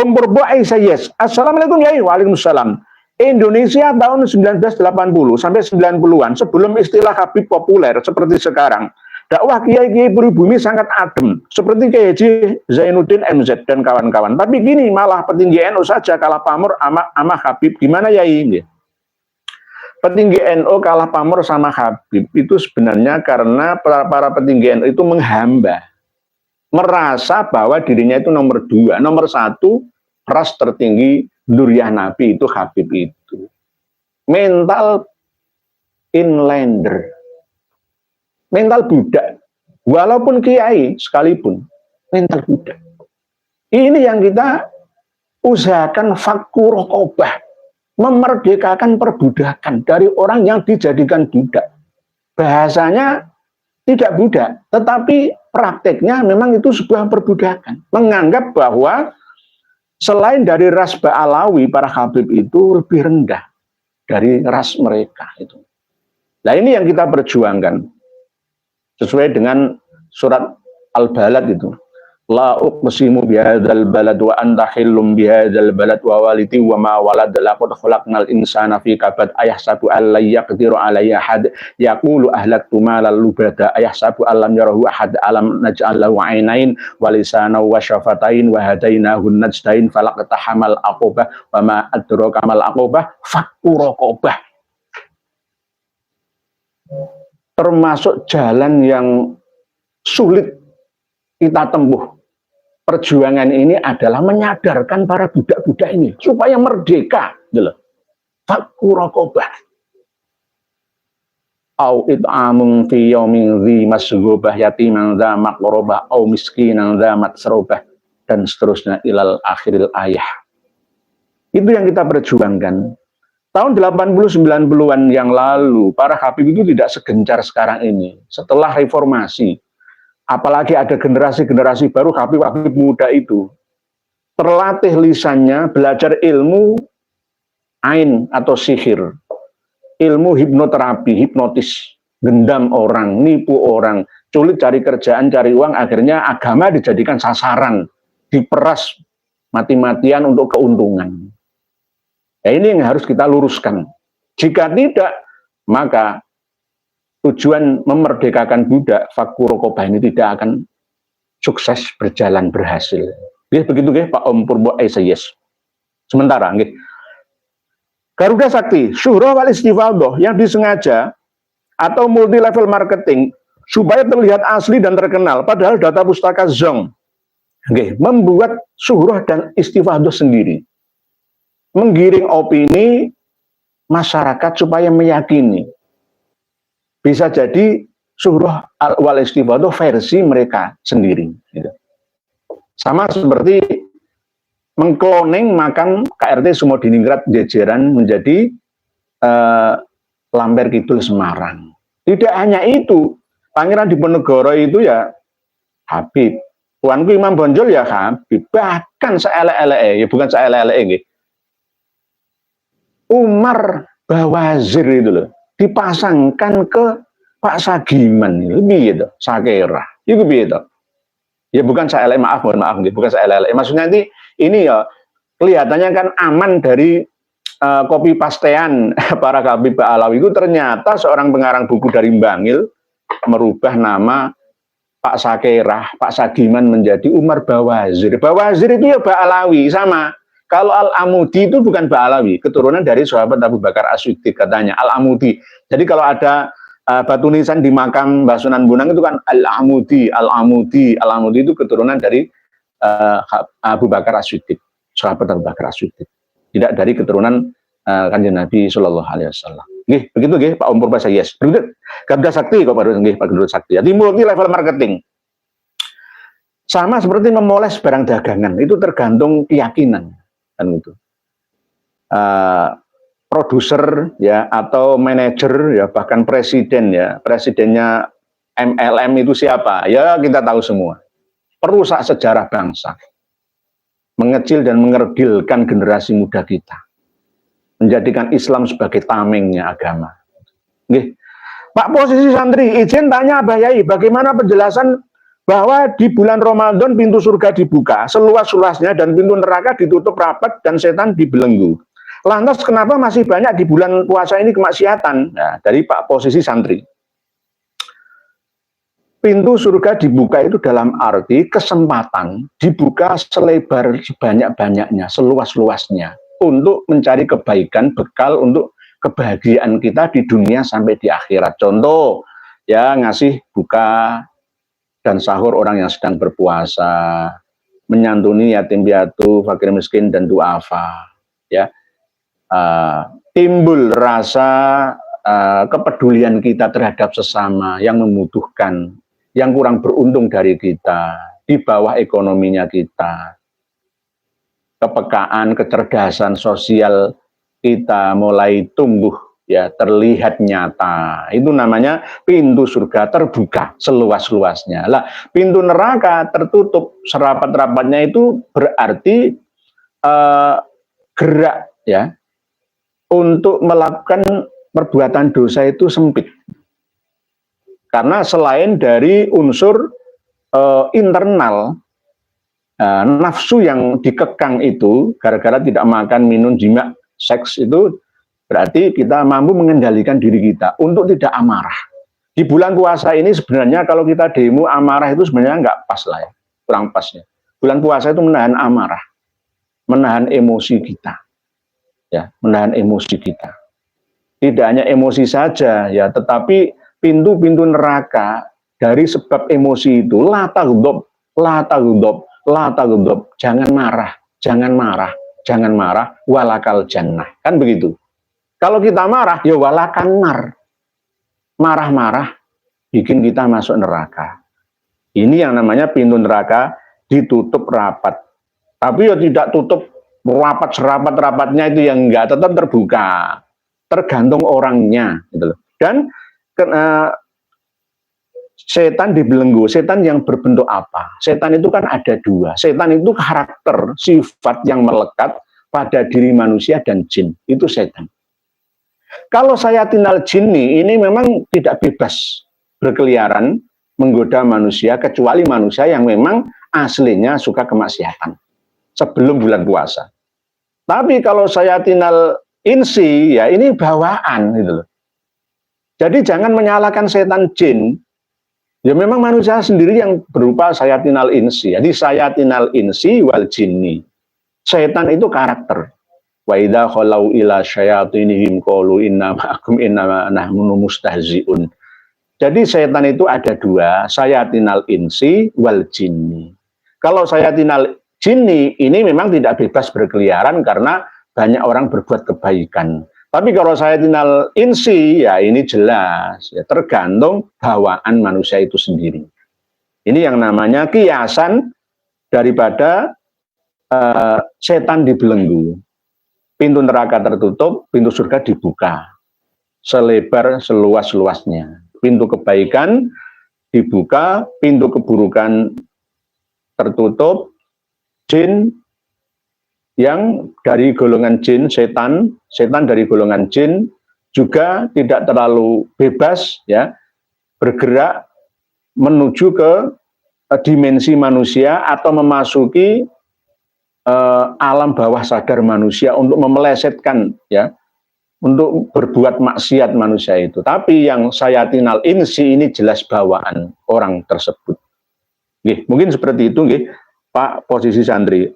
Om Purbo Aisyah, yes. Assalamualaikum Yai. Waalaikumsalam. Indonesia tahun 1980 sampai 90-an sebelum istilah Habib populer seperti sekarang, dakwah kiai-kiai pribumi sangat adem seperti Kiai Haji Zainuddin MZ dan kawan-kawan. Tapi gini malah petinggi NU saja kalah pamor sama Habib. Gimana Yai? Petinggi NU kalah pamor sama Habib itu sebenarnya karena para petinggi NU itu menghamba, merasa bahwa dirinya itu nomor 2, nomor 1 ras tertinggi Duriah Nabi itu Habib itu. Mental inlander, mental budak. Walaupun kiai sekalipun, mental budak. Ini yang kita usahakan fakku rokobah, memerdekakan perbudakan dari orang yang dijadikan budak. Bahasanya tidak budak, tetapi prakteknya memang itu sebuah perbudakan. Menganggap bahwa selain dari ras Ba'alawi, para Habib itu lebih rendah dari ras mereka itu. Nah ini yang kita perjuangkan sesuai dengan surat Al-Balad itu. La uqsimu bihadzal balad wa anta hillum bihadzal balad wa walidi wa ma walad laqad khalaqnal insana fi kabad ayahsabu alla yaqdiru alayya had yaqulu ahlaktu malal lubada ayahsabu allam yarahu ahad alam naj'al lahu ainain wa lisana wa syafatain wa hadainahu najdain falaqtahamal aqobah wa ma adraka mal aqobah fakku raqobah. Termasuk jalan yang sulit kita tempuh. Perjuangan ini adalah menyadarkan para budak-budak ini supaya merdeka, gitu. Fakku raqobah. Au it'amun fi yaumin dzi masghubah yatiman dza maqrabah au miskinan dza matsrobah dan seterusnya ilal akhiril ayah. Itu yang kita perjuangkan. Tahun 80-90-an yang lalu, para Habib itu tidak segencar sekarang ini. Setelah reformasi, apalagi ada generasi-generasi baru Habib-Habib muda itu terlatih lisannya, belajar ilmu ain atau sihir, ilmu hipnoterapi, hipnotis, gendam orang, nipu orang, sulit cari kerjaan, cari uang, akhirnya agama dijadikan sasaran, diperas mati-matian untuk keuntungan. Nah, ini yang harus kita luruskan. Jika tidak, maka tujuan memerdekakan budak fakku raqobah ini tidak akan sukses berjalan berhasil. Begitu Pak Om Purbo Aisyah. Sementara Garuda Sakti, syuhrah wal istifadah yang disengaja atau multi level marketing supaya terlihat asli dan terkenal, padahal data pustaka Zong membuat syuhrah dan istifadah sendiri, menggiring opini masyarakat supaya meyakini. Bisa jadi syuhrah wal istifadah versi mereka sendiri. Gitu. Sama seperti mengkloning makam KRT Sumodiningrat Jejeran menjadi Lamber Kidul Semarang. Tidak hanya itu, Pangeran Diponegoro itu ya Habib. Tuanku Imam Bonjol ya Habib. Bahkan seelek-elek, ya bukan seelek-elek, Umar Bawazir itu loh dipasangkan ke Pak Sagiman, lebih gitu, Sakera, itu gitu. Ya bukan saya mohon maaf, bukan saya maksudnya ini ya kelihatannya kan aman dari copy pastean para Habib Ba'alawi itu. Ternyata seorang pengarang buku dari Bangil merubah nama Pak Sakera, Pak Sagiman menjadi Umar Bawazir. Bawazir itu ya Ba'alawi sama. Kalau Al-Amudi itu bukan Ba'alawi, keturunan dari sahabat Abu Bakar As-Siddiq katanya, Al-Amudi. Jadi kalau ada batu nisan di makam Mbah Sunan Bonang itu kan Al-Amudi, Al-Amudi, Al-Amudi itu keturunan dari Abu Bakar As-Siddiq, sahabat Abu Bakar As-Siddiq. Tidak dari keturunan Kanjeng Nabi Sallallahu Alaihi Wasallam. Begitu Pak Om Purba yes. Begitu Garuda Sakti kok Pak Garuda Sakti. Jadi multi level marketing. Sama seperti memoles barang dagangan, itu tergantung keyakinan. Kan gitu. Produser ya atau manajer ya bahkan presiden ya, presidennya MLM itu siapa ya kita tahu semua. Perusak sejarah bangsa, mengecil dan mengerdilkan generasi muda kita, menjadikan Islam sebagai tamengnya agama. Pak posisi santri izin tanya Abah Yai, bagaimana penjelasan bahwa di bulan Ramadan pintu surga dibuka seluas-luasnya dan pintu neraka ditutup rapat dan setan dibelenggu. Lantas kenapa masih banyak di bulan puasa ini kemaksiatan? Nah, dari Pak Posisi Santri. Pintu surga dibuka itu dalam arti kesempatan dibuka selebar sebanyak-banyaknya, seluas-luasnya untuk mencari kebaikan, bekal untuk kebahagiaan kita di dunia sampai di akhirat. Contoh, ya ngasih buka dan sahur orang yang sedang berpuasa, menyantuni yatim piatu, fakir miskin dan duafa, ya. Timbul rasa kepedulian kita terhadap sesama yang membutuhkan, yang kurang beruntung dari kita, di bawah ekonominya kita. Kepekaan, kecerdasan sosial kita mulai tumbuh, ya, terlihat nyata. Itu namanya pintu surga terbuka seluas-luasnya. Lah, pintu neraka tertutup serapat-rapatnya itu berarti gerak, ya, untuk melakukan perbuatan dosa itu sempit. Karena selain dari unsur internal, nafsu yang dikekang itu gara-gara tidak makan, minum, jima, seks itu berarti kita mampu mengendalikan diri kita untuk tidak amarah. Di bulan puasa ini sebenarnya kalau kita demo amarah itu sebenarnya nggak pas lah, ya, kurang pasnya. Bulan puasa itu menahan amarah, menahan emosi kita, ya, menahan emosi kita. Tidak hanya emosi saja, ya, tetapi pintu-pintu neraka dari sebab emosi itu la taghdab, jangan marah, jangan marah, jangan marah, walakal jannah. Kan begitu. Kalau kita marah, ya walakan nar. Marah-marah bikin kita masuk neraka. Ini yang namanya pintu neraka ditutup rapat. Tapi ya tidak tutup rapat serapat-rapatnya itu yang enggak, tetap terbuka. Tergantung orangnya, gitu loh. Dan setan dibelenggu. Setan yang berbentuk apa? Setan itu kan ada dua. Setan itu karakter, sifat yang melekat pada diri manusia dan jin. Itu setan. Kalau sayatinal jinni ini memang tidak bebas berkeliaran menggoda manusia, kecuali manusia yang memang aslinya suka kemaksiatan sebelum bulan puasa. Tapi kalau sayatinal insi, ya ini bawaan gitu loh. Jadi jangan menyalahkan setan jin. Ya memang manusia sendiri yang berupa sayatinal insi. Jadi sayatinal insi wal jinni. Setan itu karakter. Wa idza khalau ila syayatinihim qalu inna ma'akum inna nahnu mustahzi'un. Jadi setan itu ada dua, sayatinal insi wal jinni. Kalau sayatinal jinni ini memang tidak bebas berkeliaran karena banyak orang berbuat kebaikan. Tapi kalau sayatinal insi, ya ini jelas, ya tergantung bawaan manusia itu sendiri. Ini yang namanya kiasan daripada setan dibelenggu. Pintu neraka tertutup, pintu surga dibuka selebar seluas-luasnya. Pintu kebaikan dibuka, pintu keburukan tertutup. Jin yang dari golongan jin, setan dari golongan jin juga tidak terlalu bebas, ya, bergerak menuju ke dimensi manusia atau memasuki alam bawah sadar manusia untuk memelesetkan, ya, untuk berbuat maksiat manusia itu. Tapi yang sayatinal insi ini jelas bawaan orang tersebut. Nggih, mungkin seperti itu nggih, Pak Posisi Santri.